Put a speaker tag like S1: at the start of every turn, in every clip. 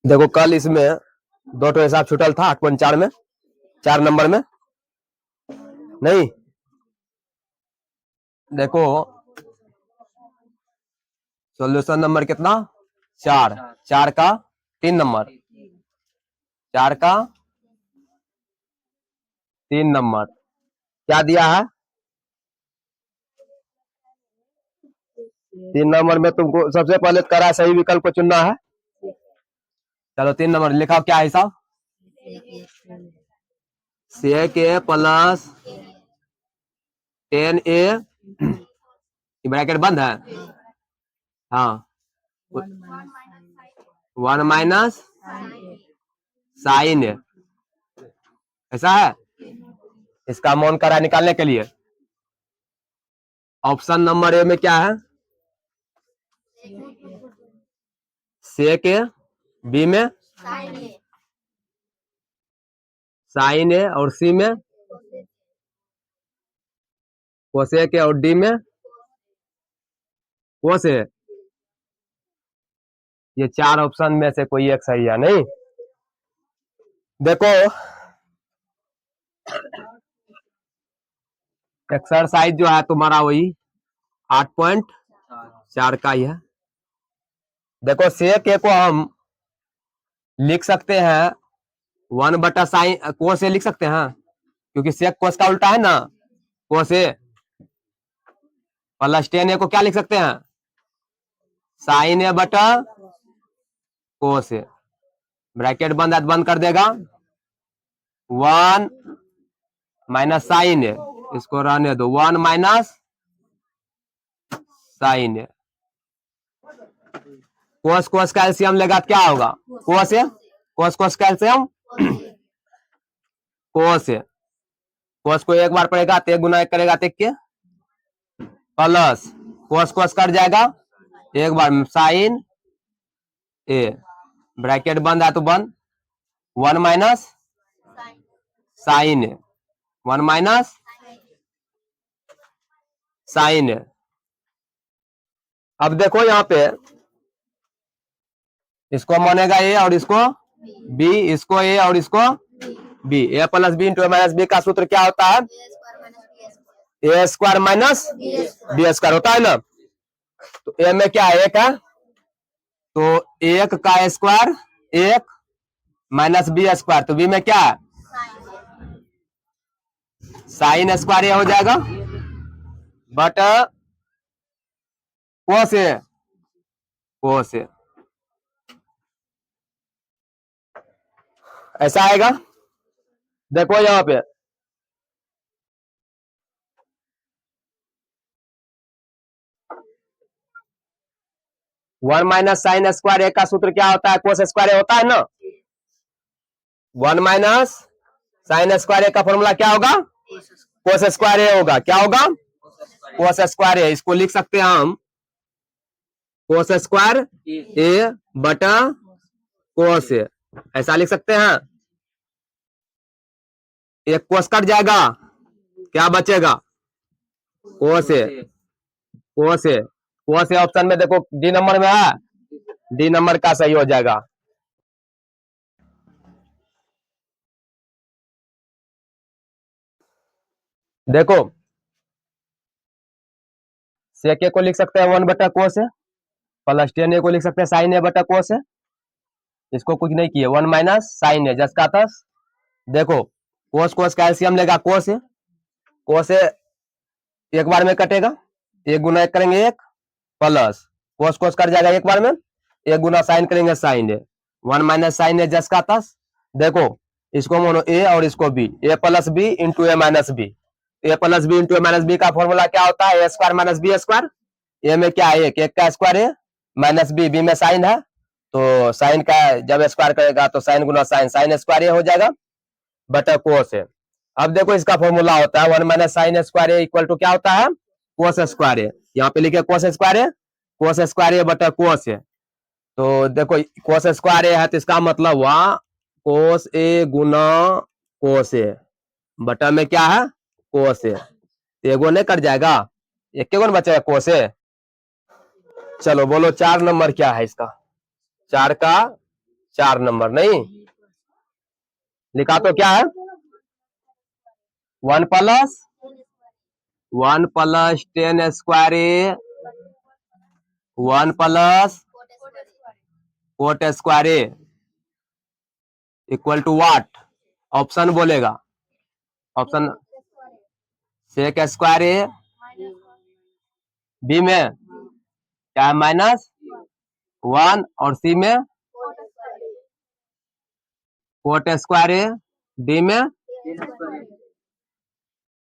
S1: देखो कल इसमें दो तो हिसाब छूटल था 8.4 में, 4 नंबर में नहीं। देखो सॉल्यूशन नंबर कितना, 4, 4 का 3 नंबर, 4 का 3 नंबर क्या दिया है। 3 नंबर में तुमको सबसे पहले करा सही विकल्प को चुनना है। चलो 3 नंबर लिखा, क्या है हिसाब, सेक ए प्लस 10a, ब्रैकेट बंद है, हाँ 1 माइनस साइन ए, ऐसा है। इसका मौन करा निकालने के लिए ऑप्शन नंबर ए में क्या है, सेक ए, बी में साइन ए और सी में कोसेक ए और डी में कोस ए। ये 4 ऑप्शन में से कोई एक सही है नहीं। देखो एक्सरसाइज जो है तुम्हारा वही 8.4 का ही है। देखो सेक ए को हम लिख सकते हैं 1 बटा साइन कोस ए लिख सकते हैं, क्योंकि सेक कोस का उल्टा है ना, कोस ए प्लस 10a को क्या लिख सकते हैं, साइन ए बटा कोस ए, ब्रैकेट बंद है बंद कर देगा, 1 माइनस साइन ए, इसको रहने दो 1 माइनस साइन ए, कोस कोस का एलसीएम लेगा क्या होगा, कोस ए, कोस कोस का एलसीएम कोस ए, कोस को एक बार पड़ेगा तो 1 गुना 1 करेगा तो 1 के प्लस कोस कोस कर जाएगा एक बार साइन ए, ब्रैकेट बंद है तो बंद, 1 माइनस साइन ए, 1 माइनस साइन ए। अब देखो यहाँ पे इसको मानेगा ए और इसको बी, इसको ए और इसको B, A plus B into A minus B का सूत्र क्या होता है, ए स्क्वायर माइनस बी स्क्वायर होता है ना। तो ए में क्या है, एक है, तो 1 का स्क्वायर 1 माइनस बी स्क्वायर, तो बी में क्या है साइन स्क्वायर हो जाएगा बट कोस ए, कोस ए ऐसा आएगा। देखो यहाँ पे वन माइनस साइन स्क्वायर ए का सूत्र क्या होता है, कोस स्क्वायर होता है ना। 1 माइनस साइन स्क्वायर ए का फॉर्मूला क्या होगा, कोस स्क्वायर ए होगा, क्या होगा कोस स्क्वायर ए। इसको लिख सकते हैं हम कोस स्क्वायर ए बटा कोस ए, ऐसा लिख सकते हैं। एक कोस कट जाएगा, क्या बचेगा कोस ए, कोस ए, कोस ए ऑप्शन में देखो डी नंबर में है, डी नंबर का सही हो जाएगा। देखो सेक ए को लिख सकते हैं 1 बटा कोस ए, प्लस 10a को लिख सकते हैं साइन ए बटा कोस ए, इसको कुछ नहीं किए 1 माइनस साइन ए जस का तस। देखो कोस कोस का एलसीएम लेगा कोस ए, कोस ए एक बार में कटेगा, 1 गुना 1 करेंगे 1 प्लस कोस कोस कर जाएगा एक बार में, 1 गुना साइन करेंगे साइन ए, 1 माइनस साइन ए जस का तस। देखो इसको मोनो ए और इसको B, A plus B into A minus B, A plus B into A minus B का फॉर्मूला क्या होता है, ए square minus B square, A में क्या है 1 का स्क्वायर है माइनस बी, बी में साइन है, तो साइन का जब स्क्वायर करेगा तो साइन गुना साइन, साइन स्क्वायर हो जाएगा बटा कोस है। अब देखो इसका फॉर्मूला होता है 1 minus sine square equal to क्या होता है कोस स्क्वायर है, यहाँ पे लिखे कोस स्क्वायर है, कोस स्क्वायर है बटा कोस है। तो देखो कोस स्क्वायर है तो इसका मतलब हुआ कोस ए गुना कोस ए बटा में क्या है कोस ए, एगो नहीं कट जाएगा, एक गुण बचेगा कोस ए। चलो बोलो 4 नंबर क्या है इसका, 4 का 4 नंबर नहीं लिखा तो क्या है 1 plus 10 square A 1 plus cot square A equal to what option बोलेगा option sec square A B में क्या है -1 और सी में कोट स्क्वायर ए डी में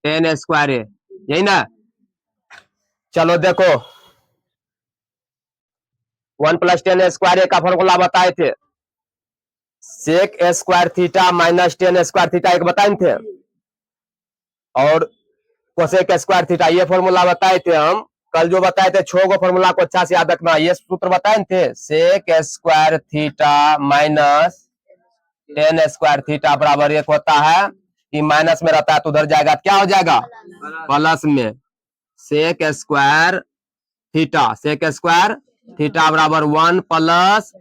S1: 10 स्क्वायर ए यही ना। चलो देखो 1 प्लस 10 स्क्वायर ए का फॉर्मूला बताए थे sec square theta minus 10 square theta एक बताए थे और कोसेक स्क्वायर थीटा ये फॉर्मूला बताए थे हम कल जो बताए थे 6 गो फॉर्मूला को अच्छा से याद रखना। ये सूत्र बताए थे sec square theta minus 10 square theta बराबर 1 होता है कि माइनस में रहता है तो उधर जाएगा क्या हो जाएगा प्लस में सेक स्क्वायर थीटा बराबर 1 प्लस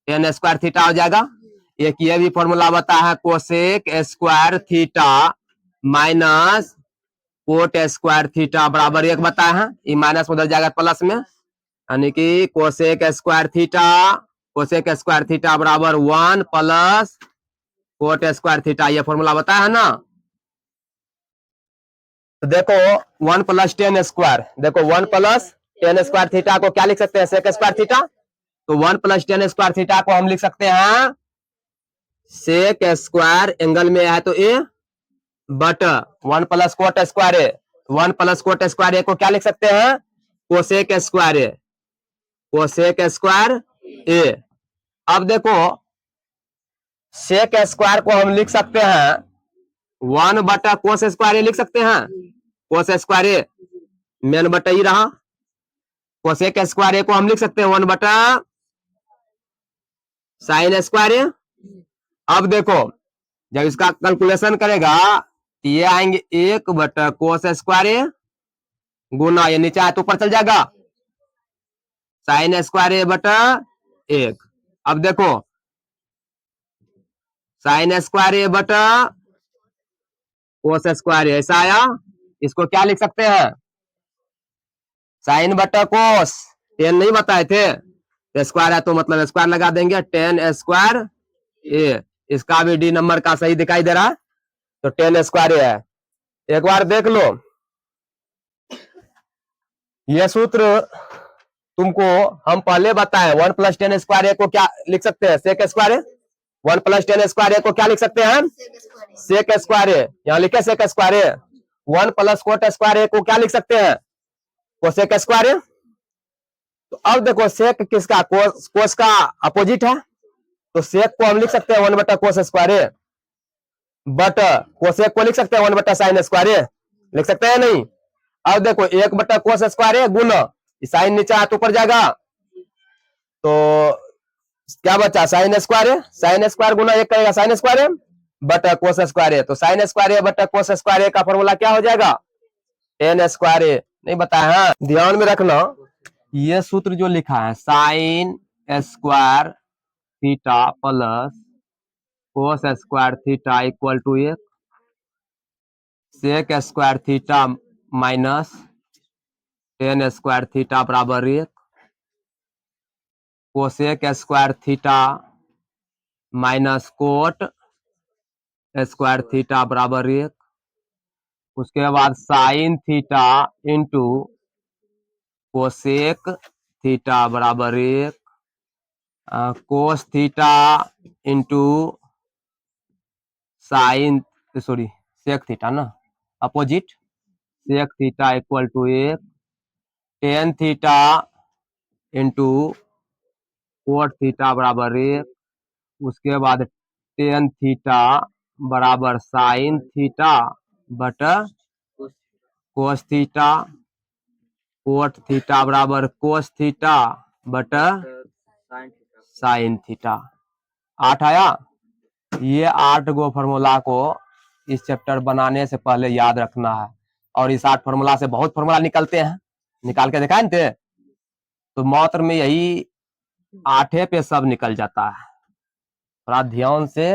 S1: 10 स्क्वायर थीटा हो जाएगा। एक ये भी फॉर्मूला बता है cosec square theta minus cot square theta बराबर 1 बता है ये माइनस उधर जाएगा प्लस में यानी कि कोसेक स्क्वायर थीटा बराबर 1 प्लस कोट स्क्वायर थीटा ये फॉर्मूला बता है ना। तो देखो 1 प्लस 10 स्क्वायर देखो 1 प्लस 10 स्क्वायर थीटा को क्या लिख सकते हैं सेक स्क्वायर थीटा तो 1 प्लस 10 स्क्वायर थीटा को हम लिख सकते हैं सेक स्क्वायर एंगल में है तो A but 1 plus cot square A 1 plus cot square A को क्या लिख सकते हैं कोसेक स्क्वायर ए। अब देखो सेक स्क्वायर को हम लिख सकते हैं 1 बटा कोस स्क्वायर ए लिख सकते हैं कोस स्क्वायर ए मेन बटा ही रहा कोसेक स्क्वायर ए को हम लिख सकते हैं 1 बटा साइन स्क्वायर ए। अब देखो जब इसका कैलकुलेशन करेगा तो ये आएंगे 1 बटा कोस स्क्वायर ए गुना ये नीचे आए तो ऊपर चल जाएगा साइन स्क्वायर ए बटा 1। अब देखो साइन स्क्वायर ए बटा कोस स्क्वायर ए ऐसा आया इसको क्या लिख सकते हैं साइन बटा कोस 10 नहीं बताए थे स्क्वायर है तो मतलब स्क्वायर लगा देंगे 10 स्क्वायर ए इसका भी डी नंबर का सही दिखाई दे रहा है तो 10 स्क्वायर ए है। एक बार देख लो ये सूत्र तुमको हम पहले बताए 1 प्लस 10 स्क्वायर ए को क्या लिख सकते हैं सेक square A 1 plus 10 square A को क्या लिख सकते हैं सेक स्क्वायर ए यहाँ लिखे सेक square A 1 plus cot square A को क्या लिख सकते हैं कोसेक स्क्वायर ए। तो अब देखो सेक किसका कोस का अपोजिट है तो सेक को हम लिख सकते हैं 1 बटा cos square A but cosec को लिख सकते हैं 1 बटा साइन स्क्वायर ए लिख सकते हैं नहीं। अब देखो 1 बटा कोस स्क्वायर ए गुना साइन नीचे हाथ ऊपर जाएगा तो क्या बचा साइन स्क्वायर गुना 1 करेगा साइन स्क्वायर बटा कोस स्क्वायर ए तो साइन स्क्वायर ए बटा कोस स्क्वायर ए का फॉर्मूला क्या हो जाएगा 10 स्क्वायर ए नहीं बताया। हाँ ध्यान में रखना ये सूत्र जो लिखा है sine square theta plus cos square theta equal to 1 sec square theta minus 10 square theta बराबर 1 cosec square theta minus cot square theta बराबर 1 उसके बाद sine theta into cosec theta बराबर 1 cos theta into sine sec theta ना opposite sec theta equal to 1 tan theta into cot theta बराबर 1 उसके बाद tan theta बराबर साइन थीटा बटा कोस थीटा कोट थीटा बराबर कोस थीटा बटा साइन थीटा 8 आया। ये 8 गो फॉर्मूला को इस चैप्टर बनाने से पहले याद रखना है और इस 8 फॉर्मूला से बहुत फॉर्मूला निकलते हैं निकाल के दिखाए थे तो मात्र में यही 8 पे सब निकल जाता है। थोड़ा ध्यान से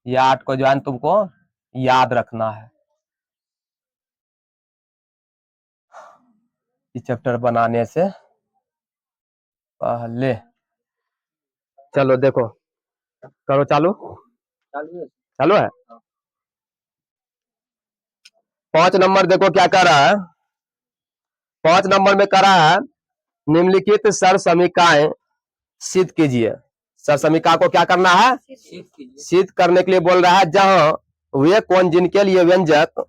S1: ये 8 को जो है तुमको याद रखना है। इस चैप्टर बनाने से पहले चलो देखो, करो चालू। चालू है। 5 नंबर देखो क्या कर रहा है। 5 नंबर में कर रहा है निम्नलिखित सर समीकाएं सिद्ध कीजिए। सर समीका को क्या करना है, सिद्ध करने के लिए बोल रहा है, जहां वे कौन जिनके लिए व्यंजक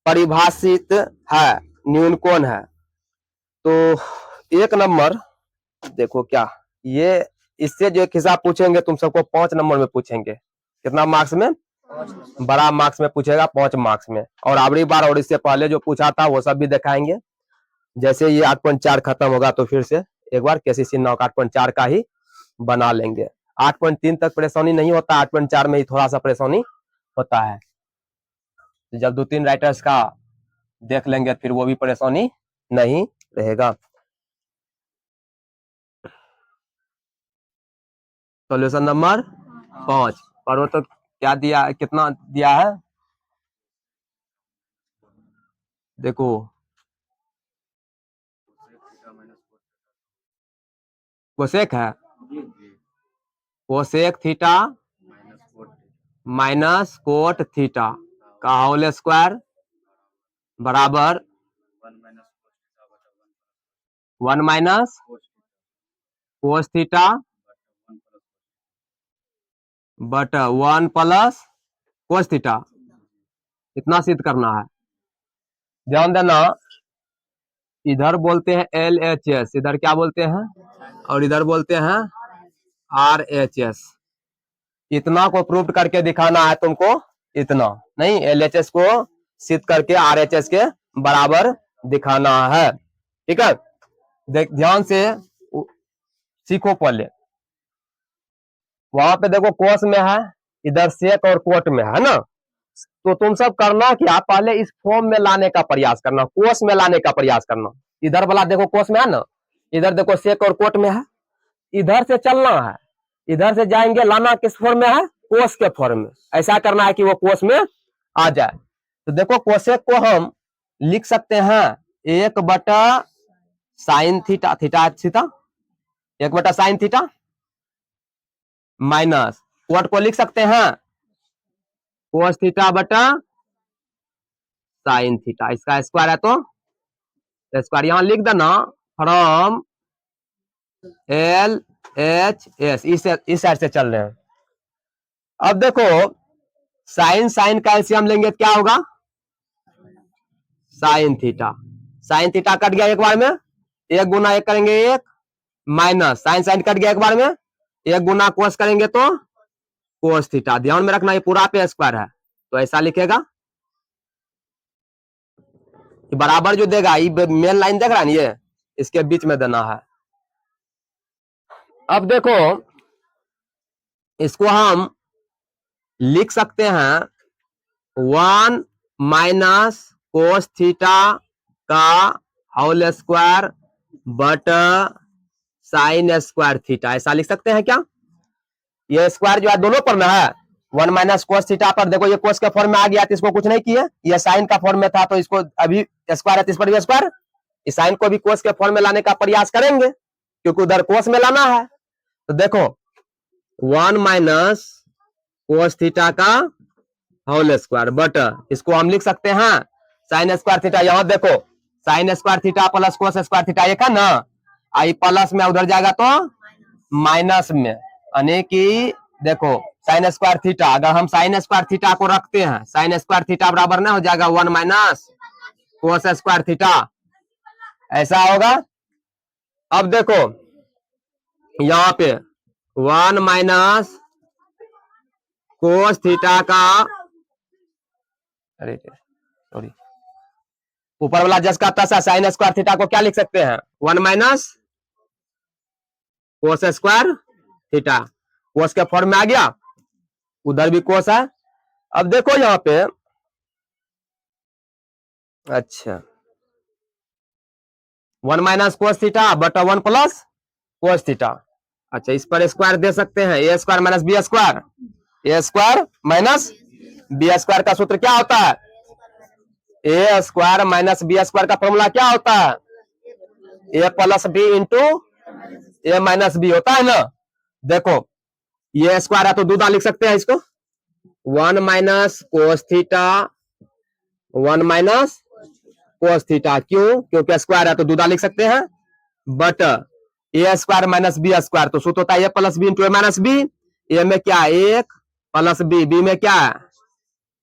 S1: परिभाषित है न्यून कौन है। तो 1 नंबर देखो क्या, ये इससे जो एक हिसाब पूछेंगे तुम सबको 5 नंबर में पूछेंगे। कितना मार्क्स में, बड़ा मार्क्स में पूछेगा, 5 मार्क्स में। और अगली बार और इससे पहले जो पूछा था वो सब भी दिखाएंगे। जैसे ये 8.4 खत्म होगा तो फिर से एक बार केसीसी 9 का 8.4 का ही बना लेंगे। 8.3 तक परेशानी नहीं होता, 8.4 में ही थोड़ा सा परेशानी होता है। जब 2-3 राइटर्स का देख लेंगे फिर वो भी परेशानी नहीं रहेगा। सॉल्यूशन नंबर 5 पढ़ो तो क्या दिया, कितना दिया है देखो। कोसेक है, cosec theta minus cot theta का होल स्क्वायर बराबर 1 minus cos theta but 1 plus cos theta. इतना सिद्ध करना है। ध्यान देना, इधर बोलते हैं LHS, इधर क्या बोलते हैं, और इधर बोलते हैं RHS। इतना को प्रूव करके दिखाना है तुमको, इतना नहीं, LHS को सिद्ध करके RHS के बराबर दिखाना है। ठीक है, ध्यान से सीखो पहले। वहां पे देखो कोस में है, इधर सेक और कोट में है ना। तो तुम सब करना क्या, पहले इस फॉर्म में लाने का प्रयास करना, कोस में लाने का प्रयास करना। इधर वाला देखो कोस में है ना, इधर देखो सेक और कोट में है। इधर से चलना है, इधर से जाएंगे, लाना किस फॉर्म में है, कोस के फॉर्म में। ऐसा करना है कि वो कोस में आ जाए। तो देखो कोसेक को हम लिख सकते हैं 1/sin theta, theta theta 1/sin theta minus coat को लिख सकते हैं कोस थीटा बटा साइन थीटा। इसका स्क्वायर है तो स्क्वायर यहां लिख देना, फ्रॉम LHS। इस साइड से चल रहे हैं। अब देखो साइन साइन का एलसीएम लेंगे क्या होगा, sign theta. Sine theta cut गया एक बार में, 1 गुना 1 करेंगे 1 माइनस साइन साइन कट गया एक बार में, 1 गुना कोस करेंगे तो कोस थीटा। ध्यान में रखना ये पूरा पे स्क्वायर है, तो ऐसा लिखेगा। बराबर जो देगा ये मेन लाइन देख रहा है, ये इसके बीच में देना है। अब देखो इसको हम लिख सकते हैं 1 माइनस कोस थीटा का होल स्क्वायर बट साइन स्क्वायर थीटा। ऐसा लिख सकते हैं क्या, ये स्क्वायर जो है दोनों पर में है। 1 माइनस कोस थीटा पर देखो ये कोस के फॉर्म में आ गया तो इसको कुछ नहीं किए, ये साइन का फॉर्म में था तो इसको अभी स्क्वायर है तो इस पर भी स्क्वायर, इस साइन को भी कोस के फॉर्म में लाने का प्रयास करेंगे क्योंकि उधर कोस में लाना है। तो देखो 1 माइनस कोस थीटा का होल स्क्वायर बट इसको हम लिख सकते हैं साइन स्क्वायर थीटा। यहां देखो sine square theta plus cos square theta एक है ना, आई प्लस में उधर जाएगा तो माइनस में, यानी कि देखो साइन स्क्वायर थीटा, अगर हम साइन स्क्वायर थीटा को रखते हैं, साइन स्क्वायर थीटा बराबर ना हो जाएगा 1 माइनस कोस स्क्वायर थीटा, ऐसा होगा। अब देखो यहां पे 1 माइनस कोस थीटा का, अरे सॉरी, ऊपर वाला जस का तसा साइन स्क्वायर थीटा को क्या लिख सकते हैं 1 माइनस कोस स्क्वायर थीटा। कोस के फॉर्म में आ गया, उधर भी कोस है। अब देखो यहां पे, अच्छा 1 minus cos theta but 1 plus cos theta, अच्छा, इस पर स्क्वायर दे सकते हैं, ए square minus B square, A square minus B square का सूत्र क्या होता है, ए स्क्वायर माइनस बी स्क्वायर का फॉर्मूला क्या होता है, A plus B into A minus B होता है ना। देखो ये स्क्वायर है तो दूधा लिख सकते हैं इसको, 1 minus cos theta, 1 minus cos theta, क्यों, क्योंकि स्क्वायर है तो दूधा लिख सकते हैं, but A square minus B square तो सूत्र होता है A plus B into A minus B, A में क्या एक प्लस बी, बी में क्या है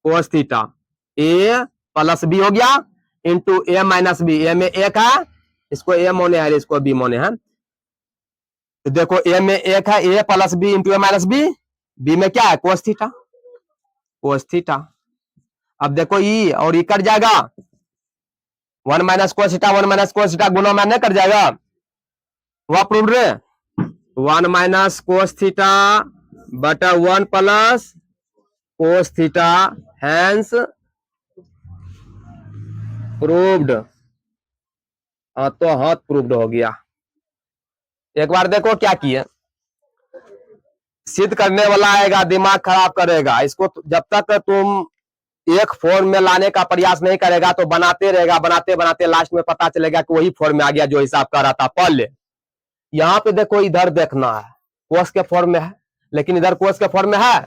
S1: cos theta, A plus B हो गया into A minus B, A में एक है, इसको ए मोने है, इसको बी मोने है, तो देखो ए में एक है, A plus B into A minus B, B में क्या है कोस थीटा, कोस थीटा। अब देखो ई और ई कट जाएगा, 1 minus cos theta 1 minus cos theta गुना में नहीं कट जाएगा, वह प्रूव रे, 1 माइनस कोस थीटा बटा 1 plus cos theta, hence proved, तो हाथ प्रूव्ड हो गया। एक बार देखो क्या किए, सिद्ध करने वाला आएगा दिमाग खराब करेगा इसको, जब तक तुम एक फॉर्म में लाने का प्रयास नहीं करेगा तो बनाते रहेगा, बनाते बनाते लास्ट में पता चलेगा कि वही फॉर्म में आ गया जो हिसाब कर रहा था पहले। यहाँ पे देखो इधर देखना है, कोस के फॉर्म में है, लेकिन इधर कोस के फॉर्म में है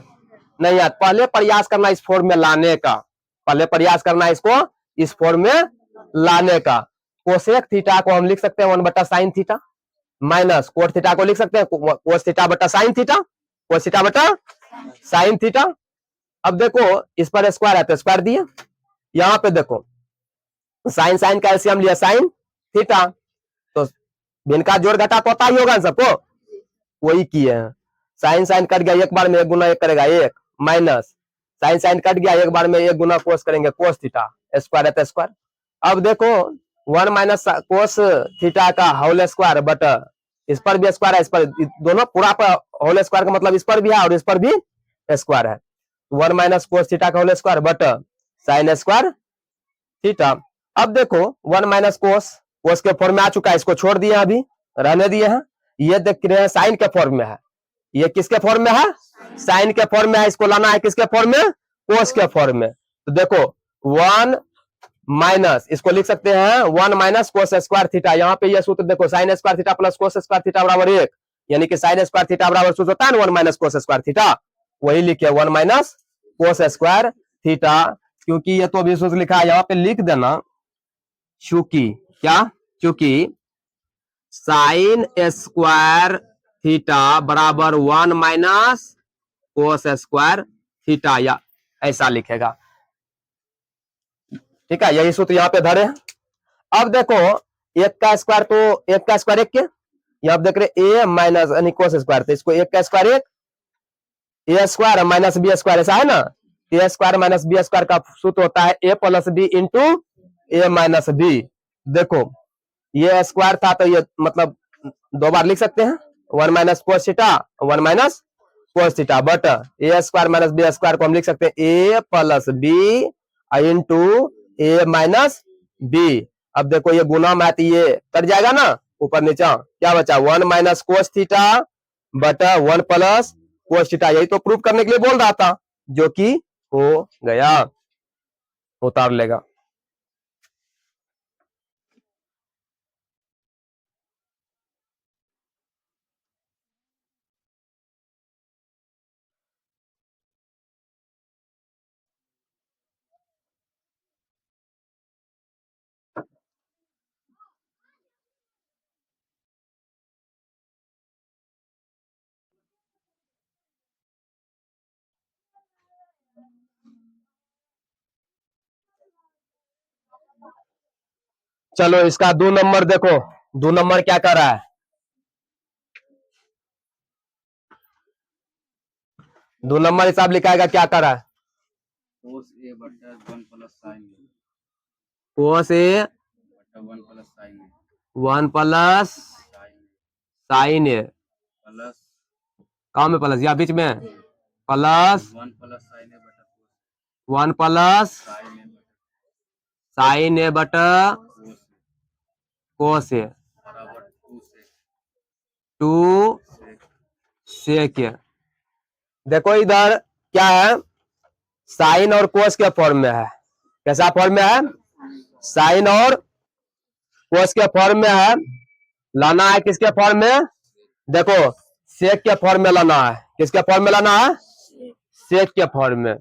S1: नहीं है, पहले प्रयास करना इस फॉर्म में लाने का, पहले प्रयास करना इसको इस फॉर्म में लाने का। कोसेक थीटा को हम लिख सकते हैं 1 बटा sine theta, minus cot theta को लिख सकते हैं कोस थीटा बटा साइन थीटा, कोस थीटा बटा साइन थीटा। अब देखो इस पर स्क्वायर है तो स्क्वायर दिए, यहां पे देखो साइन साइन का एलसीएम लिया साइन थीटा, तो भिन्न का जोड़ घटा तो होता ही होगा सबको, वही किए हैं, साइन साइन कट गया एक बार में, एक गुना एक करेगा एक, माइनस साइन साइन कट गया एक बार में, एक गुना कोस करेंगे कोस थीटा, स्क्वायर है तो स्क्वायर। अब देखो 1 माइनस कोस थीटा का होल स्क्वायर, बट इस पर भी स्क्वायर है, इस पर दोनों पूरा पर होल स्क्वायर का मतलब इस पर भी है और इस पर भी स्क्वायर है, 1 माइनस कोस थीटा का होल स्क्वायर बट साइन स्क्वायर थीटा। अब देखो 1 माइनस कोस, कोस के फॉर्म में आ चुका है, इसको छोड़ दिए अभी, रहने दिए हैं, ये देख रहे हैं साइन के फॉर्म में है, ये किसके फॉर्म में है, साइन के फॉर्म में है, इसको लाना है किसके फॉर्म में, कोस के फॉर्म में। तो देखो 1 माइनस, इसको लिख सकते हैं 1 माइनस कोस स्क्वायर थीटा, यहाँ पे ये सूत्र देखो sine square theta plus cos square theta बराबर 1, यानी कि साइन स्क्वायर थीटा बराबर सूत्र होता है ना 1 माइनस कोस स्क्वायर थीटा, वही लिखे 1 माइनस कोस स्क्वायर थीटा, क्योंकि ये तो अभी सूत्र लिखा है, यहाँ पे लिख देना चूंकि क्या, चूंकि साइन स्क्वायर थीटा बराबर 1 माइनस कोस स्क्वायर थीटा, या ऐसा लिखेगा, ठीक है, यही सूत्र यहाँ पे धरे। अब देखो एक का स्क्वायर तो एक का स्क्वायर एक के, यहाँ देख रहे ए माइनस यानी कोस स्क्वायर, तो इसको एक का स्क्वायर एक, ए स्क्वायर माइनस बी स्क्वायर, ऐसा है ना, ए स्क्वायर माइनस बी स्क्वायर का सूत्र होता है A plus B into A minus B. देखो ये स्क्वायर था तो ये मतलब दो बार लिख सकते हैं, 1 minus cos theta 1 minus cos theta, but A square minus B square को हम लिख सकते हैं A plus B into A minus B. अब देखो ये गुना में आती ये कट जाएगा ना ऊपर नीचा, क्या बचा 1 माइनस कोस थीटा बटा 1 प्लस कोस थीटा, यही तो प्रूफ करने के लिए बोल रहा था, जो कि हो गया, उतार लेगा। चलो इसका 2 नंबर देखो, 2 नंबर क्या कर रहा है, 2 नंबर हिसाब लिखाएगा क्या कर रहा है,
S2: कोस ए बटा 1 प्लस साइन ए
S1: कोस ए
S2: बटा 1 प्लस साइन ए
S1: 1 प्लस
S2: साइन
S1: साइन ए,
S2: प्लस
S1: कहाँ में प्लस, या बीच में प्लस
S2: 1 प्लस साइन ए बटा
S1: 1 प्लस
S2: साइन ए बटा
S1: साइन ए बटा
S2: कोस
S1: कोस ए
S2: बराबर 2 से
S1: टू
S2: सेक
S1: सेक ए। देखो इधर क्या है, साइन और कोस के फॉर्म में है। कैसा फॉर्म में है, साइन और कोस के फॉर्म में है। लाना है किसके फॉर्म में, देखो सेक के फॉर्म में लाना है। किसके फॉर्म में लाना है, सेक के फॉर्म में।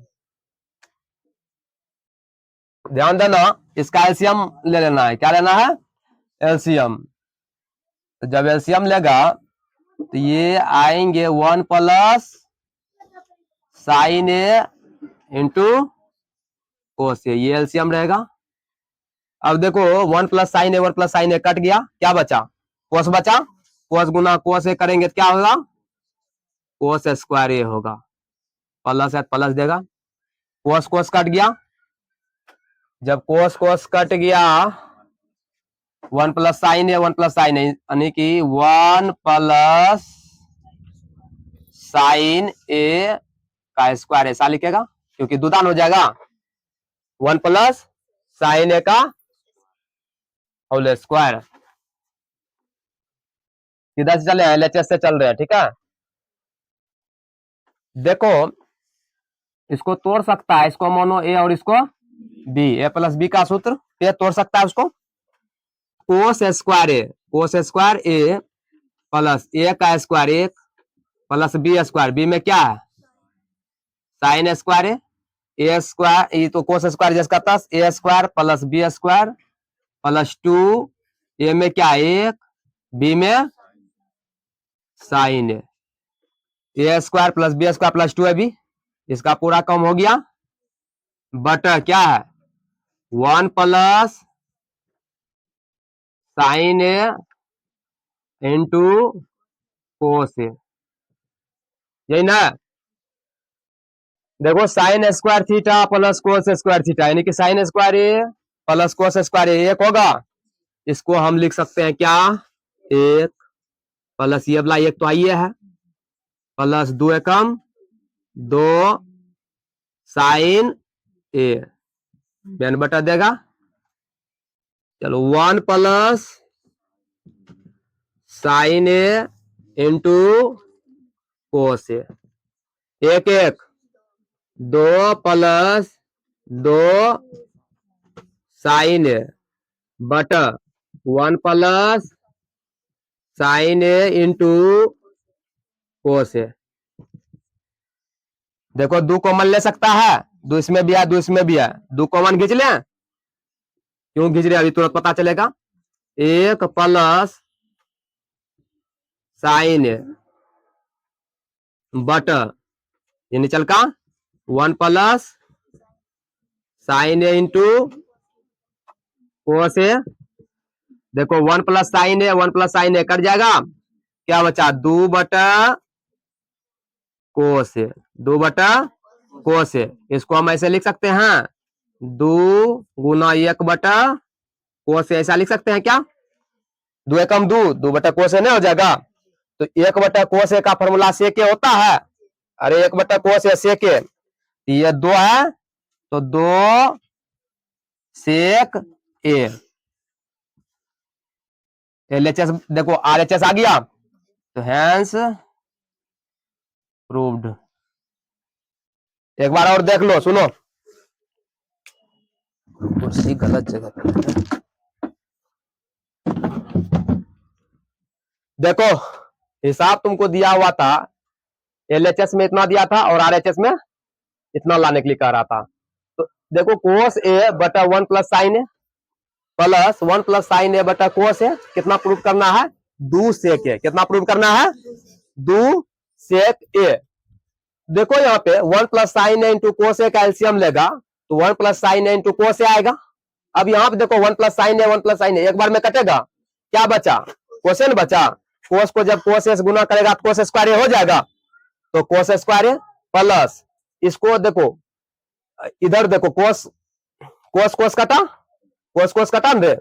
S1: ध्यान देना, इसका एलसीएम ले लेना है। क्या लेना है, एलसीएम। तो जब एलसीएम लेगा तो ये आएंगे 1 प्लस साइन ए इंटू कोस ए, ये एलसीएम रहेगा। अब देखो 1 प्लस साइन ए 1 प्लस साइन ए कट गया, क्या बचा, कोस बचा। कोस गुना कोस ए करेंगे तो क्या होगा, कोस स्क्वायर ए होगा। प्लस है प्लस देगा, कोस कोस कट गया। जब कोस कोस कट गया 1 प्लस साइन ए 1 प्लस साइन ए, यानी कि 1 प्लस साइन ए का स्क्वायर ऐसा लिखेगा, क्योंकि दुदान हो जाएगा। 1 प्लस साइन ए का होल स्क्वायर। किधर से चले हैं, एलएचएस से चल रहे हैं, ठीक है। देखो इसको तोड़ सकता है, इसको मोनो ए और इसको बी, ए प्लस बी का सूत्र ये तोड़ सकता है उसको। Cos square A plus A का square 1 plus B square, B में क्या है साइन स्क्वायर ए स्क्वायर, ये तो कोस स्क्वायर जिसका plus A square plus B square plus 2, A में क्या है 1, बी में sine A square plus B square plus 2 है बी, इसका पूरा कम हो गया। बटा क्या है 1 प्लस साइन ए इंटू कोस ए, यही ना। देखो sine square theta plus cos square theta, यानी कि sign square A plus cos square A 1 होगा। इसको हम लिख सकते हैं क्या 1 प्लस ये वाला 1 तो आइए है प्लस 2 एकम 2 साइन ए, बेन बटा देगा। चलो 1 प्लस साइन ए इंटू कोस ए, 1 1 2 प्लस 2 साइन ए बटा 1 प्लस साइन ए इंटू कोस ए। देखो 2 कॉमन ले सकता है, 2 इसमें भी है 2 इसमें भी है, 2 कॉमन खींच ले। क्यों खींच रहे अभी तुरंत पता चलेगा। 1 प्लस साइन ए बटा ये निचल का 1 प्लस साइन ए इंटू कोस ए। देखो 1 प्लस साइन ए 1 प्लस साइन ए कट जाएगा, क्या बचा 2 बटा कोस ए, 2 बटा कोस ए। इसको हम ऐसे लिख सकते हैं 2 गुना 1 बटा कोस ए, ऐसा लिख सकते हैं क्या, 2 एकम 2 2 बटा कोस ए नहीं हो जाएगा। तो 1 बटा कोस ए का फॉर्मूला सेक ए होता है, अरे 1 बटा कोस ए सेक ए, ये 2 है तो 2 सेक ए। एलएचएस देखो आरएचएस आ गया, तो हैंस प्रूव्ड। एक बार और देख लो, सुनो, कुर्सी गलत जगह पे। देखो हिसाब तुमको दिया हुआ था, एलएचएस में इतना दिया था और आरएचएस में इतना लाने के लिए कह रहा था। तो देखो कोस ए बटा 1 प्लस साइन ए प्लस 1 प्लस साइन ए बटा कोस ए, कितना प्रूव करना है 2 सेक ए। कितना प्रूव करना है 2 सेक ए। देखो यहाँ पे 1 प्लस साइन ए इंटू कोस ए का एलसीएम लेगा तो 1 प्लस साइन ए इंटू कोस ए आएगा। अब यहाँ पे देखो 1 प्लस साइन ए 1 प्लस साइन ए एक बार में कटेगा, क्या बचा कोसेन बचा। कोस को जब कोस ए से गुना करेगा तो कोस स्क्वायर ए हो जाएगा, तो कोस स्क्वायर ए प्लस इसको देखो इधर देखो कोस कोस कोस कटा, कोस कोस कटा दे,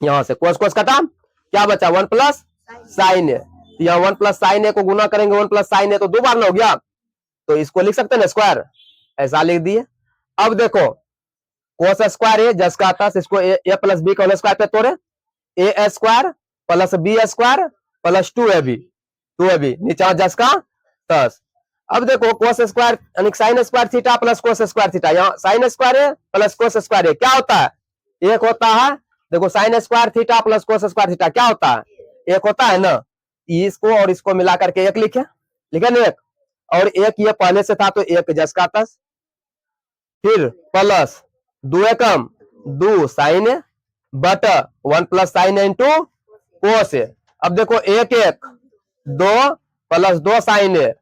S1: यहां से कोस कोस कटा, क्या बचा 1 प्लस साइन ए। यहाँ 1 प्लस साइन ए को गुना करेंगे 1 प्लस साइन ए तो 2 बार ना हो गया, तो इसको लिख सकते हैं ना स्क्वायर, ऐसा लिख दिए। अब देखो कोस स्क्वायर ए जिसका आता है इसको ए प्लस बी का होल स्क्वायर पे तोड़े, A square plus B square plus 2 A B, two A B, नीचे जस का तस। अब देखो कोस स्क्वायर यानी sine square theta plus cos square theta, यहाँ साइन स्क्वायर है प्लस कोस स्क्वायर है, क्या होता है? एक होता है। देखो sine square theta plus cos square theta क्या होता है? एक होता है ना। इसको और इसको मिला करके एक लिखे, लिखे ना एक, और एक ये पहले से था तो एक जस का तस, फिर प्लस दो एकम दो साइन है बट 1 प्लस साइन है इंटू कोस है। अब देखो एक एक दो प्लस दो साइन है,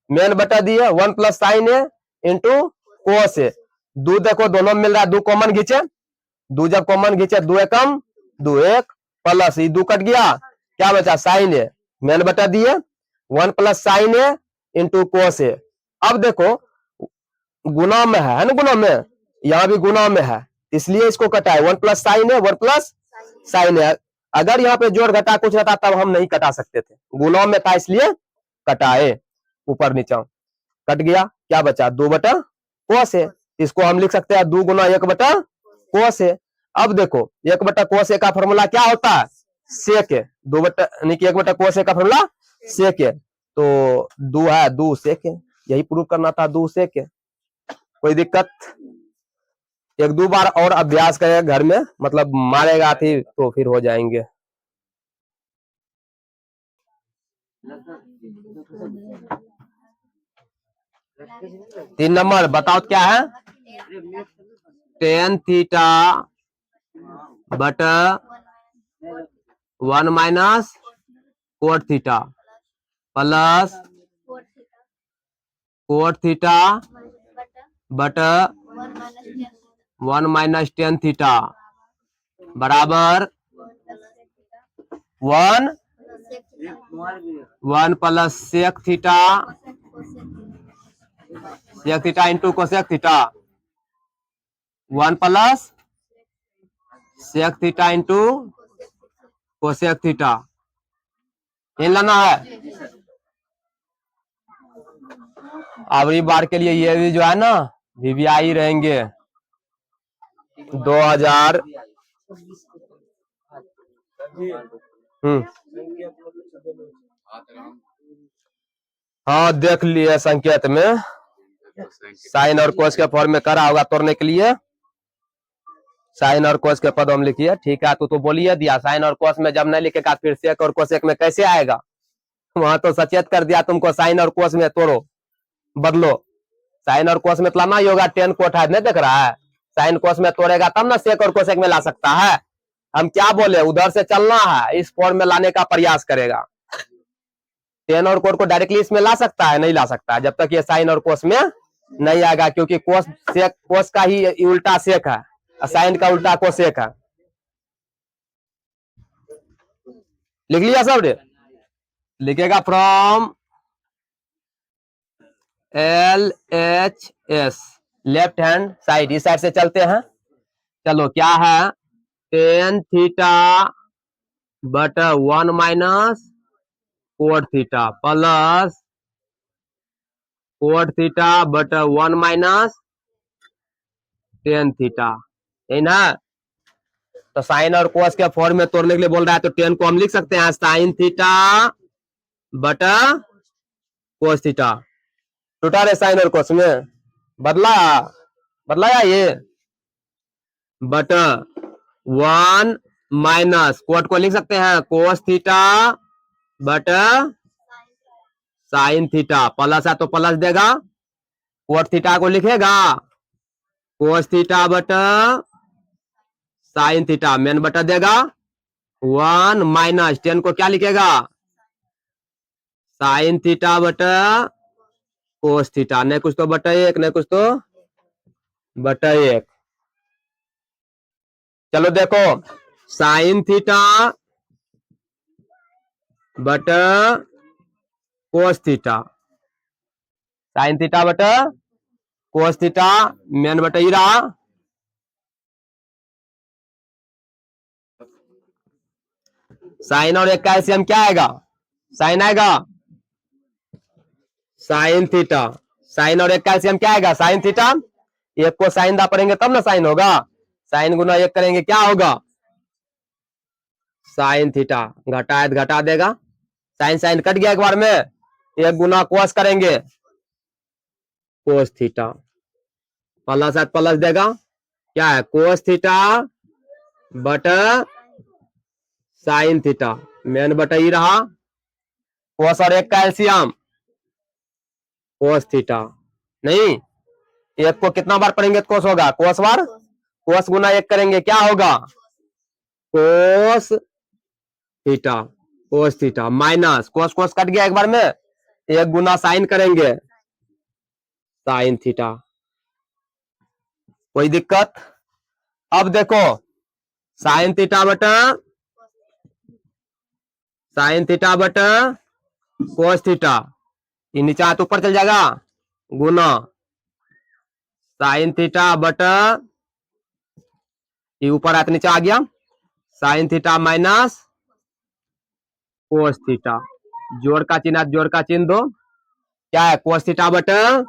S1: मेन बटा दिए 1 प्लस साइन है इंटू कोस है। दो देखो दोनों मिल रहा है, दो कॉमन खींचे, दो जब कॉमन खींचे दो एकम दो एक प्लस ये दो कट गया, क्या बचा? साइन है, मेन बटा दिए 1 प्लस साइन है इंटू कोस है। अब देखो गुना में है ना, गुना में, यहाँ भी गुना में है इसलिए इसको कटा है। 1 प्लस साइन है 1 प्लस साइन है। अगर यहाँ पे जोड़ घटा कुछ रहता तब हम नहीं कटा सकते थे, गुना में था इसलिए कटाए, ऊपर नीचे कट गया, क्या बचा? 2 बटा कोस है। इसको हम लिख सकते हैं 2 गुना 1 बटा कोस है। अब देखो 1 बटा कोस का फॉर्मूला क्या होता है? सेक है। 2 बटा यानी कि 1 बटा कोस का फॉर्मूला सेक है, तो 2 है 2 सेक है, यही प्रूव करना था, 2 सेक है। कोई दिक्कत? एक दो बार और अभ्यास करेगा घर में, मतलब मारेगा थी तो फिर हो जाएंगे। तीन नंबर बताओ क्या है? टेन थीटा बटा 1 minus cot theta plus cot theta बटा 1 माइनस टेन थीटा बराबर 1 plus sec theta into cosec theta, 1 plus sec theta into cosec theta, इन लाना है। अगली बार के लिए ये भी जो है ना वीवीआई रहेंगे 2000। हाँ देख लिए संकेत में साइन और कोस के फॉर्म में करा होगा तोड़ने के लिए। साइन और कोस के पद हम लिखिए, ठीक है। तो बोलिए दिया साइन और कोस में जब नहीं लिखेगा फिर सेक और कोसेक में कैसे आएगा? वहां तो सचेत कर दिया तुमको, साइन और कोस में तोड़ो, बदलो। साइन और कोस में तो लाना ही होगा, 10 कोट है, नहीं देख रहा है? साइन कोस में तोड़ेगा तब ना सेक और कोसेक में ला सकता है। हम क्या बोले, उधर से चलना है, इस फॉर्म में लाने का प्रयास करेगा। 10 और कोट को डायरेक्टली इसमें ला सकता है? नहीं ला सकता है, जब तक ये साइन और कोस में नहीं आएगा, क्योंकि कोस सेक, कोस का ही उल्टा सेक है, साइन का उल्टा कोसेक है। लिख लिया सब? लिखेगा from LHS left hand side, इस साइड से चलते हैं। चलो क्या है? टेन थीटा बटा 1 minus cot theta plus cot theta बटा 1 माइनस टेन थीटा, है ना? तो साइन और कोस के फॉर्म में तोड़ने के लिए बोल रहा है, तो 10 को हम लिख सकते हैं साइन थीटा बटा कोस थीटा। टूटा रे साइन और कोस में, बदलाया ये, बटा 1 माइनस कोट को लिख सकते हैं कोस थीटा बटा साइन थीटा, प्लस है तो प्लस देगा, कोट थीटा को लिखेगा कोस थीटा बटा साइन थीटा, मेन बटा देगा 1 माइनस 10 को क्या लिखेगा? साइन थीटा बटा कोस थीटा, नहीं कुछ तो बटा 1, नहीं कुछ तो बटा 1। चलो देखो साइन थीटा बटा कोस थीटा, साइन थीटा बटा कोस थीटा, मेन बटा ही रहा। साइन और एक का एलसीएम क्या आएगा? साइन आएगा, साइन थीटा, साइन और एक का एलसीएम क्या आएगा? Sine theta. एक को साइन दा पड़ेंगे तब ना साइन होगा, साइन गुना एक करेंगे क्या होगा? साइन थीटा, घटाए घटा देगा, साइन साइन कट गया एक बार में, एक गुना कोस करेंगे, कोस थीटा प्लस प्लस देगा, क्या है कोस थीटा बटा साइन थीटा, मेन बटा ही रहा, कोस और एक का एलसीएम कोस थीटा, नहीं एक को कितना बार पढ़ेंगे तो कोस होगा, कोस बार कोस गुना एक करेंगे क्या होगा, cos theta, cos theta minus cos cos cut गया एक बार में, एक गुना साइन करेंगे, साइन थीटा, कोई दिक्कत। अब देखो साइन थीटा बटा कोस थीटा, ये नीचे हाथ ऊपर चल जाएगा, गुना साइन थीटा बटा, ये ऊपर हाथ नीचे आ गया, sign theta minus cos theta, जोड़ का चिन्ह जोड़ का चिन्ह दो, क्या है कोस थीटा बटा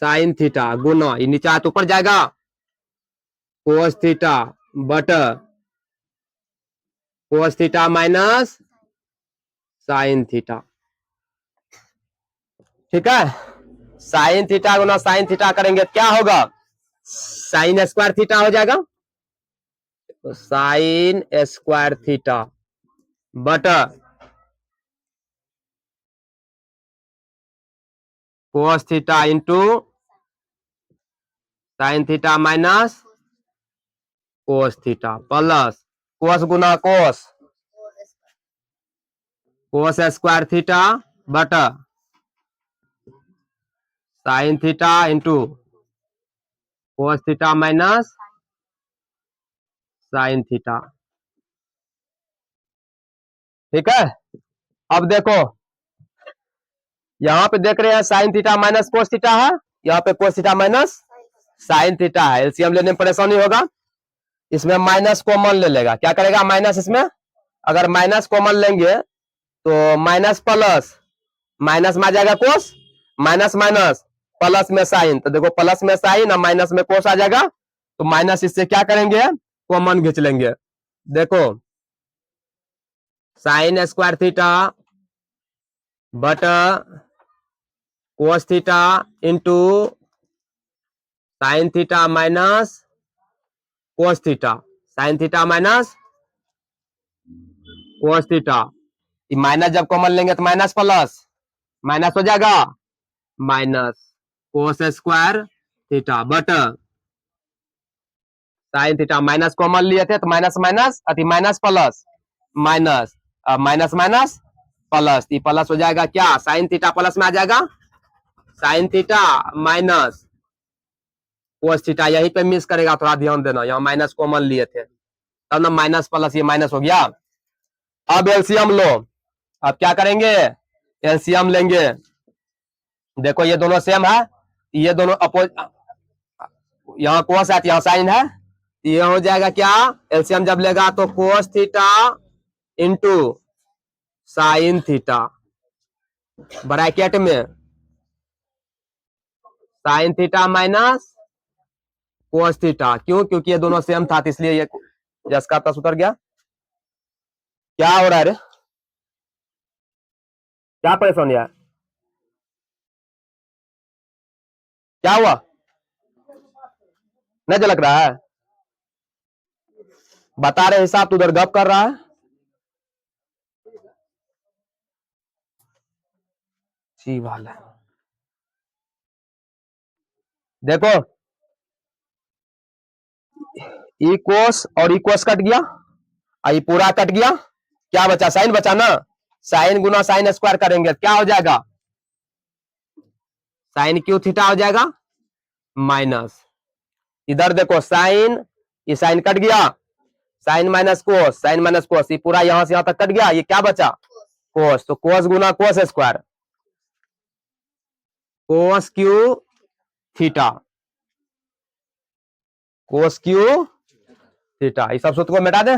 S1: साइन थीटा गुना, ये नीचे हाथ ऊपर जाएगा, कोस थीटा बटा cos theta minus sine theta, ठीक है। साइन थीटा गुना साइन थीटा करेंगे क्या होगा, साइन स्क्वायर थीटा हो जाएगा, तो साइन स्क्वायर थीटा बटा cos theta into sine theta minus cos theta plus cos गुना कोस, कोस स्क्वायर थीटा बटा sine theta into cos theta minus sine theta, ठीक है। अब देखो यहाँ पे देख रहे हैं sine theta minus cos theta है, यहाँ पे cos theta minus sine theta है, एलसीएम लेने में परेशानी होगा, इसमें माइनस कॉमन ले लेगा, क्या करेगा माइनस, इसमें अगर माइनस कॉमन लेंगे तो माइनस प्लस माइनस में आ जाएगा कोस, माइनस माइनस प्लस में साइन, तो देखो प्लस में साइन और माइनस में कोस आ जाएगा, तो माइनस इससे क्या करेंगे कॉमन खींच लेंगे, देखो साइन स्क्वायर थीटा बटा cos theta into sine theta minus cos theta, sine theta minus cos theta, minus जब कॉमन लेंगे तो माइनस प्लस माइनस हो जाएगा, माइनस कोस स्क्वायर थीटा बटा साइन थीटा, माइनस कॉमन लिए थे तो माइनस माइनस अति minus plus minus, minus minus plus, ये प्लस हो जाएगा क्या, साइन थीटा प्लस में आ जाएगा, sign theta minus cos theta, यहीं पे मिस करेगा, थोड़ा ध्यान देना, यहाँ माइनस कॉमन लिए थे तब ना माइनस प्लस ये माइनस हो गया। अब एलसीएम लो, अब क्या करेंगे एलसीएम लेंगे, देखो ये दोनों सेम है, ये दोनों अपोज, यहाँ कोस है यहाँ साइन है, ये हो जाएगा क्या, एलसीएम जब लेगा तो cos theta into sine theta bracket में sine theta minus cos theta, क्यों, क्योंकि ये दोनों सेम था, इसलिए ये जस का तस उतर गया। क्या हो रहा है रे, क्या परेशानी है, क्या हुआ, नहीं झलक रहा है, बता रहे हिसाब, तू उधर गप कर रहा है, जी वाला देखो ई कोस और ई कोस कट गया, ये पूरा कट गया, क्या बचा साइन बचा ना, साइन गुना साइन स्क्वायर करेंगे क्या हो जाएगा, साइन क्यू थीटा हो जाएगा माइनस, इधर देखो साइन, ये साइन कट गया, sine minus cos, sine minus cos, ये पूरा यहां से यहां तक कट गया, ये क्या बचा कोस, तो कोस गुना कोस स्क्वायर, कोस क्यू थीटा, कोस क्यू थीटा, ये सब सूत्र को मिटा दे,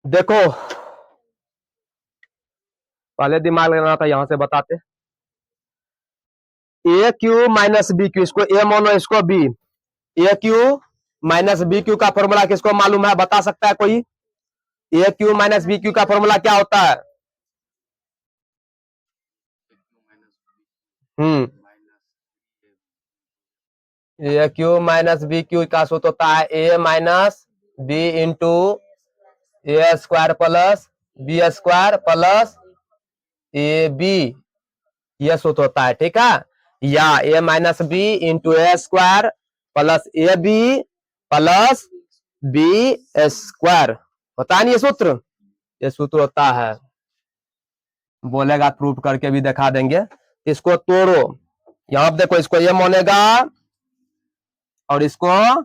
S1: देखो पहले दिमाग लगाना था, यहां से बताते। A cube minus B cube, इसको ए मानो इसको B. A cube minus B cube का फॉर्मूला किसको मालूम है, बता सकता है कोई? A cube minus B cube का फॉर्मूला क्या होता है? हम्म A cube minus B cube का सूत्र होता है A minus B into A square plus B square plus A B, यह सूत्र होता है, ठीक है। या A minus B into A square plus A B plus B square होता है ना, ये सूत्र होता है। बोलेगा प्रूफ करके भी दिखा देंगे। इसको तोड़ो, यहां देखो, इसको ए मानेगा और इसको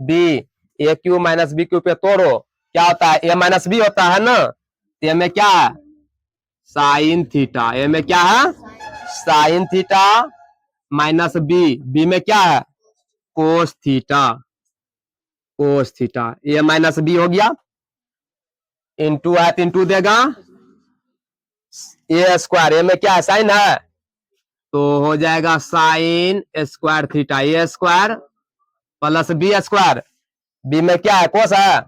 S1: B, A cube minus B Q पे तोड़ो, क्या होता है? ए माइनस बी होता है ना, तो ए में क्या है? Sine theta. ए में क्या है? Sine theta minus B, B में क्या है? Cos theta. Cos theta A minus B हो गया, इंटू है तो इंटू देगा ए स्क्वायर, ए में क्या है? साइन है, तो हो जाएगा sine square theta. A square plus B square, B में क्या है? कोस है,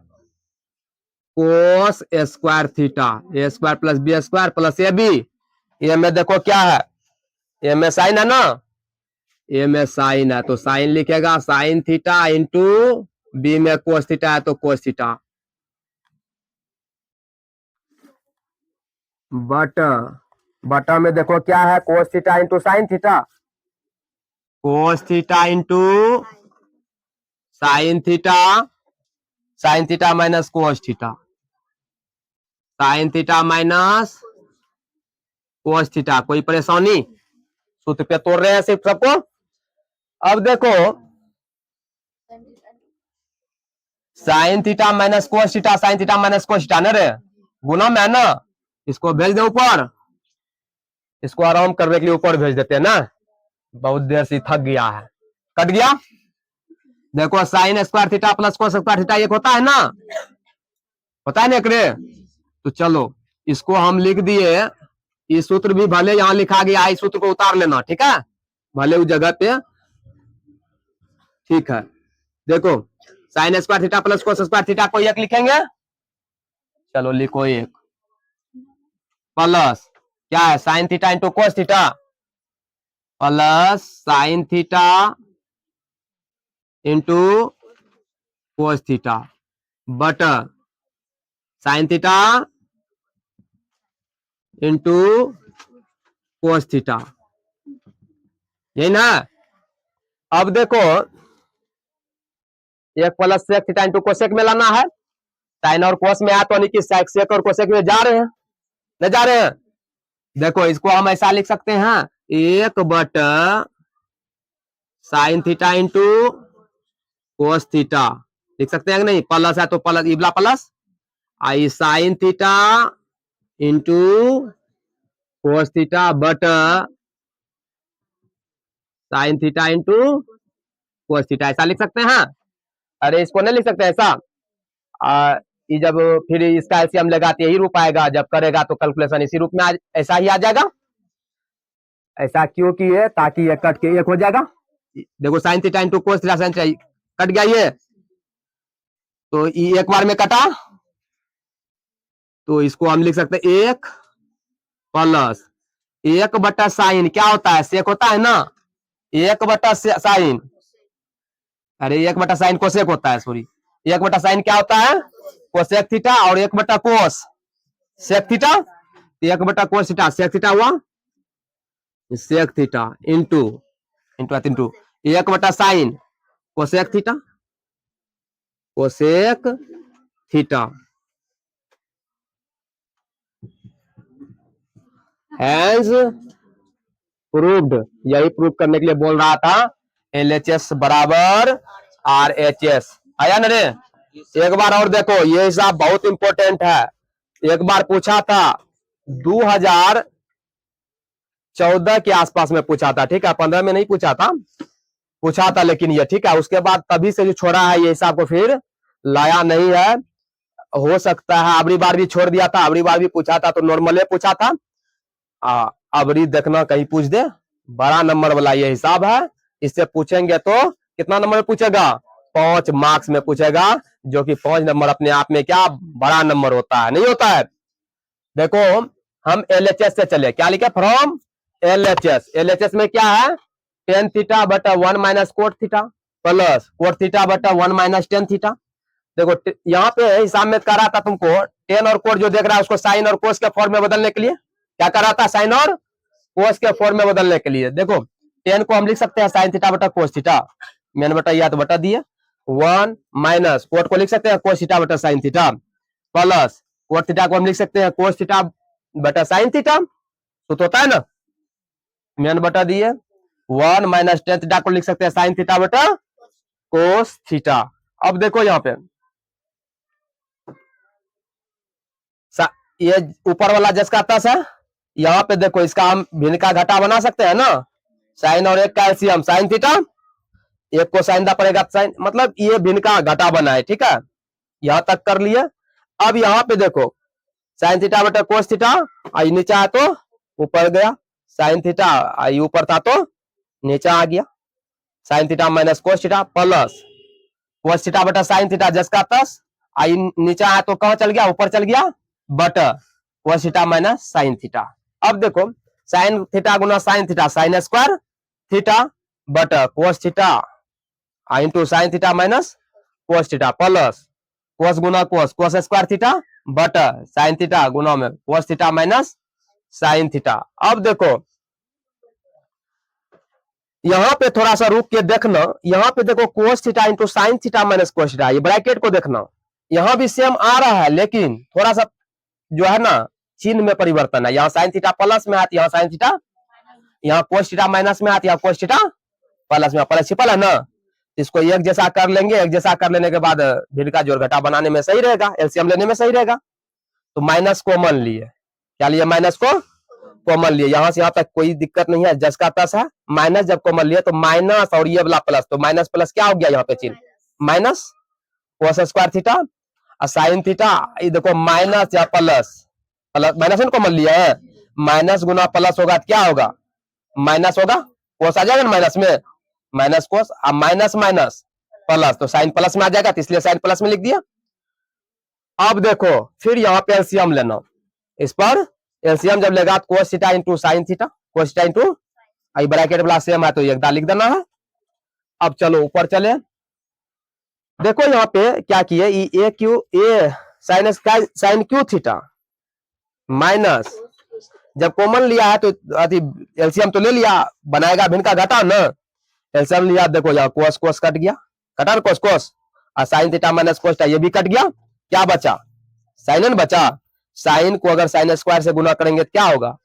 S1: cos square theta. A square plus B square plus A B, A में देखो क्या है? ए में साइन है ना, ए में साइन है तो साइन लिखेगा साइन थीटा इंटू बी में कोस थीटा है तो कोस थीटा। बटा में देखो क्या है? Cos theta into sine theta, cos theta into sine theta, sine theta minus cos theta, sine theta minus cos theta. कोई परेशानी? सूत्र पे तोड़ रहे हैं सिर्फ सबको। अब देखो sine theta minus cos theta, sine theta minus cos theta ना रे, गुना में है ना, इसको भेज दे ऊपर, इसको आराम करने के लिए ऊपर भेज देते हैं ना, बहुत देर से थक गया है। कट गया। देखो sine square theta plus cos square theta एक होता है ना, होता है ना एक रे। तो चलो इसको हम लिख दिए, इस सूत्र भी भले यहां लिखा गया, इस सूत्र को उतार लेना, ठीक है, भले उस जगह पे, ठीक है। देखो sine square theta plus cos square theta को एक लिखेंगे, चलो लिखो एक, प्लस क्या है? Sine theta into cos theta plus sine theta into cos theta बटर sine theta into cos theta, यही ना। अब देखो एक plus sec theta into cosec में लाना है, साइन और कोस में है तो नहीं कि सेक और कोसेक में जा रहे हैं, नहीं जा रहे हैं। देखो इसको हम ऐसा लिख सकते हैं, एक बटा sine theta into cos theta लिख सकते हैं कि नहीं, प्लस है तो प्लस, इबला प्लस आई sine theta into cos theta बटा sine theta into cos theta, ऐसा लिख सकते हैं। अरे इसको नहीं लिख सकते ऐसा, ये जब फिर इसका एलसीएम लगाते यही रूप आएगा, जब करेगा तो कैलकुलेशन इसी रूप में ऐसा ही आ जाएगा। ऐसा क्यों किए? ताकि ये कट के एक हो जाएगा। देखो sine theta into cos theta, sine theta cut गया ये, तो ये एक बार में कटा, तो इसको हम लिख सकते हैं एक प्लस एक बटा साइन, क्या होता है? सेक होता है ना, एक बटा साइन, अरे एक बटा साइन कोसेक होता है, सॉरी, एक बटा साइन क्या होता है? कोसेक थीटा, और एक बटा कोस सेक थीटा, एक बटा कोस थीटा सेक थीटा हुआ, सेक थीटा इंटू इंटू एक बटा sine cosec theta, cosec theta, hence proved, यही प्रूव करने के लिए बोल रहा था। LHS बराबर RHS आया ना रे। एक बार और देखो, ये हिसाब बहुत इंपॉर्टेंट है, एक बार पूछा था 2014 के आसपास में पूछा था, ठीक है, 15 में नहीं पूछा था, पूछा था लेकिन ये, ठीक है, उसके बाद तभी से जो छोड़ा है ये हिसाब को फिर लाया नहीं है, हो सकता है अबरी बार भी छोड़ दिया था, अबरी बार भी पूछा था तो नॉर्मल पूछा था। अबरी देखना कहीं पूछ दे, बड़ा नंबर वाला ये हिसाब है। इससे पूछेंगे तो कितना नंबर पूछेगा, 5 मार्क्स में पूछेगा, जो कि 5 नंबर अपने आप में क्या बड़ा नंबर होता है, नहीं होता है। देखो हम LHS से चले, क्या लिखे, फ्रॉम LHS। LHS में क्या है, tan थीटा बटा 1 minus cot theta plus cot theta बटा 1 माइनस tan थीटा। देखो यहाँ पे हिसाब में कर रहा था तुमको, tan और कोट जो देख रहा है उसको साइन और कोस के फॉर्म में बदलने के लिए, क्या कर रहा था, साइन और कोस के फॉर्म में बदलने के लिए। देखो tan को हम लिख सकते हैं साइन थीटा बटा कोस थीटा, मैंने बटा या तो बटा दिए, 1 माइनस कोट को लिख सकते हैं कोस थीटा बटा sine theta plus cot theta को हम लिख सकते हैं कोस थीटा बटा साइन थीटा, तो होता है ना, मैंने बटा दिए। 1 माइनस tan थीटा को लिख सकते हैं साइन थीटा बटा कोस थीटा। अब देखो यहाँ पे ये ऊपर वाला जिसका तस है, यहाँ पे देखो इसका हम भिन्न का घटा बना सकते हैं ना, साइन और एक का एलसीएम साइन थीटा, एक को साइन दा पड़ेगा साइन, मतलब ये भिन्न का घटा बना है, ठीक है, यहां तक कर लिए। अब यहाँ पे देखो साइन थीटा बटा कोस थीटा, आई नीचे आया तो ऊपर गया, साइन थीटा आई ऊपर था तो नीचे आ गया, sign theta minus cos theta plus cos theta बटा साइन थीटा जिसका तस, आई नीचे आया तो कहां चल गया, ऊपर चल गया, बटा cos theta minus sine theta. अब देखो साइन थीटा गुना sine theta sine square theta बटा cos theta into sine theta minus cos theta plus cos गुना कोस कोस स्क्वायर थीटा बटा साइन थीटा गुना में cos theta minus sine theta. अब देखो यहां पे थोड़ा सा रुक के देखना, यहां पे देखो कोस theta into sine theta minus cos theta, ये ब्रैकेट को देखना, यहां भी सेम आ रहा है, लेकिन थोड़ा सा जो है ना चिन्ह में परिवर्तन है, यहाँ साइन थीटा प्लस में आती है, यहाँ साइन थीटा, यहाँ कोस थीटा माइनस में आती है, कोस थीटा प्लस में, प्लस सिंपल है ना, इसको एक जैसा कर लेंगे, एक जैसा कर लेने के बाद भिन्न का जोड़ घटा बनाने में सही रहेगा, एलसीएम लेने में सही रहेगा। तो माइनस कॉमन लिए, क्या लिए, माइनस को कॉमन लिए, यहां से यहां तक कोई दिक्कत नहीं है, जस का तस है, माइनस जब कॉमन लिए तो माइनस और ये वाला प्लस, तो माइनस प्लस क्या हो गया यहाँ पे चिन्ह, माइनस कोस स्क्वायर थीटा और साइन थीटा, ये देखो माइनस या प्लस, प्लस माइनस कॉमन लिया है, माइनस गुना प्लस होगा तो क्या होगा, माइनस होगा, कोस आ जाएगा ना माइनस में, माइनस कोस, अब माइनस माइनस प्लस तो साइन प्लस में आ जाएगा, तो इसलिए साइन प्लस में लिख दिया। अब देखो फिर यहाँ पे एलसीएम लेना, इस पर एलसीएम जब लेगा तो cos theta into sine theta, cos theta into आई ब्रैकेट वाला सेम है तो एकदा लिख देना है। अब चलो ऊपर चले, देखो यहाँ पे क्या किए, A cube A sine cube theta minus, जब कॉमन लिया है तो एलसीएम तो ले लिया, बनाएगा भिन्न का घटा ना, एलसीएम लिया, देखो यहाँ कोस कोस कट गया, कटा ना कोस कोस, और साइन थीटा माइनस कोस ये भी कट गया, क्या बचा, साइन बचा, साइन को अगर साइन स्क्वायर से गुना करेंगे तो क्या होगा,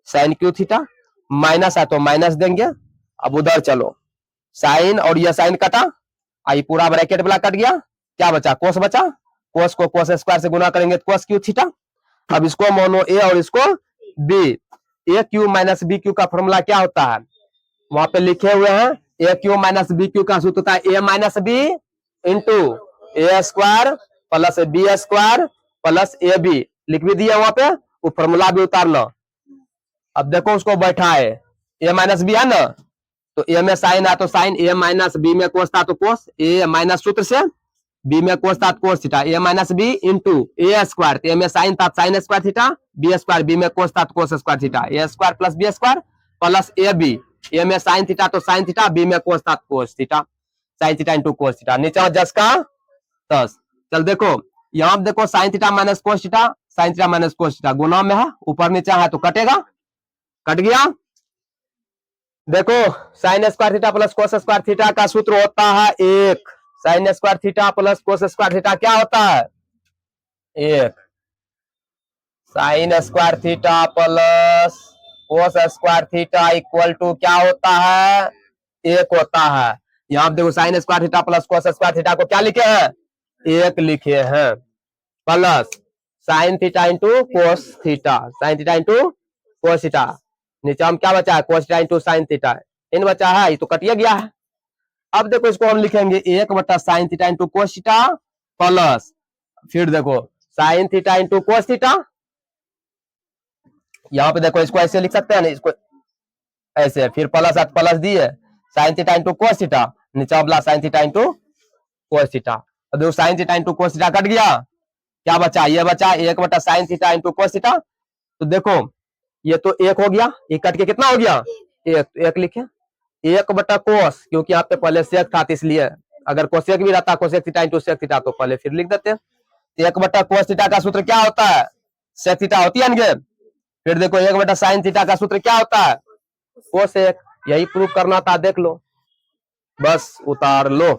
S1: साइन क्यू थीटा, माइनस है तो माइनस देंगे। अब उधर चलो, साइन और यह साइन कटा, आई पूरा ब्रैकेट वाला कट गया, क्या बचा, कोस बचा, कोस को कोस स्क्वायर से गुना करेंगे तो कोस क्यू थीटा। अब इसको मानो ए और इसको B, A cube minus B cube का फॉर्मूला क्या होता है, वहां पे लिखे हुए हैं, A cube minus B cube का सूत्र होता है A minus B into A square plus B square plus A B, लिख भी दिया वहां पे, वो फॉर्मूला भी उतारना। अब देखो उसको बैठा है, ए माइनस बी है ना, तो ए में साइन है तो साइन, ए माइनस बी में कोस था तो कोस, ए माइनस सूत्र से बी में कोस था तो cos theta, A minus B into A square, A में साइन था sine square theta, B square, B में कोस था तो cos square theta, A square plus B square plus A B, A में sine theta तो sine theta, B में cos था तो cos theta, sine theta into cos theta, नीचे जस का तस। चल देखो यहाँ देखो sine theta minus cos theta, sine theta minus cos theta गुना में है, ऊपर नीचे है तो कटेगा, कट गया। देखो sine square theta plus cos square theta का सूत्र होता है एक, sine square theta plus cos square theta क्या होता है, एक, sine square theta plus cos square theta equal to क्या होता है, एक होता है। यहाँ देखो sine square theta plus cos square theta को क्या लिखे हैं, एक लिखे हैं, plus sine theta into cos theta, sine theta into cos theta, नीचे हम क्या बचा है, cos theta into sine theta, इन बचा है, ये तो कटिया गया है। अब देखो इसको हम लिखेंगे एक बटा sine theta into cos theta plus फिर देखो sine theta into cos theta, यहाँ पे देखो इसको ऐसे लिख सकते हैं ना, इसको ऐसे, फिर प्लस प्लस दी है sine theta into cos theta, नीचे वाला sign theta into cos theta. तो देखो sine theta into cos theta cut गया, क्या बचा, ये बचा 1 बटा sine theta into cos theta. तो देखो ये तो 1 हो गया, ये कट के कितना हो गया, 1, तो 1 लिखे, 1 बटा कोस, क्योंकि यहाँ पे पहले सेक था तो इसलिए, अगर कोसेक भी रहता cosec theta into sec theta तो पहले फिर लिख देते। 1 बटा कोस थीटा का सूत्र क्या होता है, सेक थीटा होती है ना। फिर देखो 1 बटा साइन थीटा का सूत्र क्या होता है, कोसेक, यही प्रूफ करना था, देख लो, बस उतार लो।